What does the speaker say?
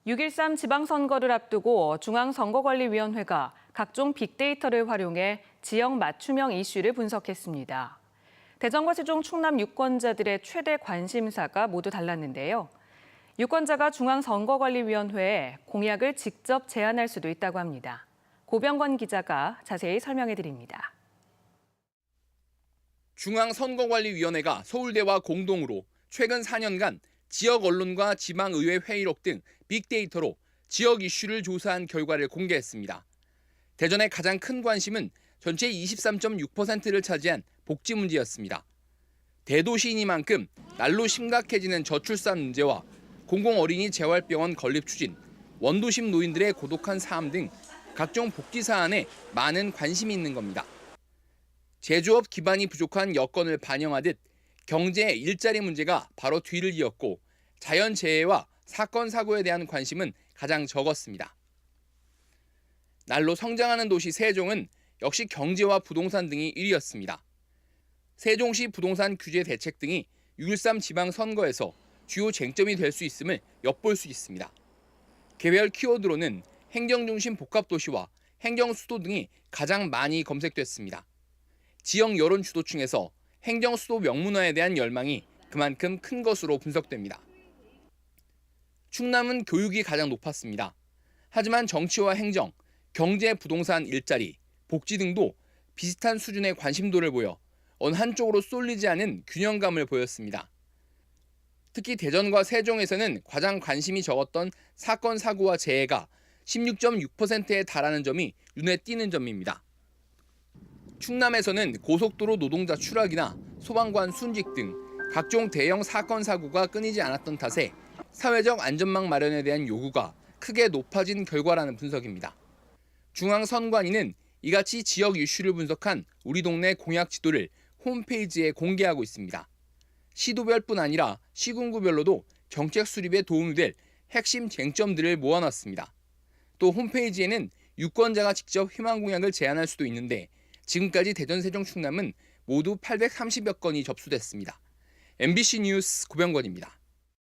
6.13 지방선거를 앞두고 중앙선거관리위원회가 각종 빅데이터를 활용해 지역 맞춤형 이슈를 분석했습니다. 대전과 세종, 충남 유권자들의 최대 관심사가 모두 달랐는데요. 유권자가 중앙선거관리위원회에 공약을 직접 제안할 수도 있다고 합니다. 고병건 기자가 자세히 설명해 드립니다. 중앙선거관리위원회가 서울대와 공동으로 최근 4년간 지역 언론과 지방의회 회의록 등 빅데이터로 지역 이슈를 조사한 결과를 공개했습니다. 대전의 가장 큰 관심은 전체 23.6%를 차지한 복지 문제였습니다. 대도시이니만큼 날로 심각해지는 저출산 문제와 공공어린이 재활병원 건립 추진, 원도심 노인들의 고독한 삶 등 각종 복지 사안에 많은 관심이 있는 겁니다. 제조업 기반이 부족한 여건을 반영하듯 경제, 일자리 문제가 바로 뒤를 이었고 자연재해와 사건, 사고에 대한 관심은 가장 적었습니다. 날로 성장하는 도시 세종은 역시 경제와 부동산 등이 1위였습니다. 세종시 부동산 규제 대책 등이 6.13 지방선거에서 주요 쟁점이 될 수 있음을 엿볼 수 있습니다. 개별 키워드로는 행정중심 복합도시와 행정수도 등이 가장 많이 검색됐습니다. 지역 여론 주도층에서 행정수도 명문화에 대한 열망이 그만큼 큰 것으로 분석됩니다. 충남은 교육이 가장 높았습니다. 하지만 정치와 행정, 경제, 부동산, 일자리, 복지 등도 비슷한 수준의 관심도를 보여 어느 한쪽으로 쏠리지 않은 균형감을 보였습니다. 특히 대전과 세종에서는 가장 관심이 적었던 사건, 사고와 재해가 16.6%에 달하는 점이 눈에 띄는 점입니다. 충남에서는 고속도로 노동자 추락이나 소방관 순직 등 각종 대형 사건, 사고가 끊이지 않았던 탓에 사회적 안전망 마련에 대한 요구가 크게 높아진 결과라는 분석입니다. 중앙선관위는 이같이 지역 이슈를 분석한 우리 동네 공약 지도를 홈페이지에 공개하고 있습니다. 시도별뿐 아니라 시군구별로도 정책 수립에 도움이 될 핵심 쟁점들을 모아놨습니다. 또 홈페이지에는 유권자가 직접 희망 공약을 제안할 수도 있는데 지금까지 대전, 세종, 충남은 모두 830여 건이 접수됐습니다. MBC 뉴스 고병건입니다.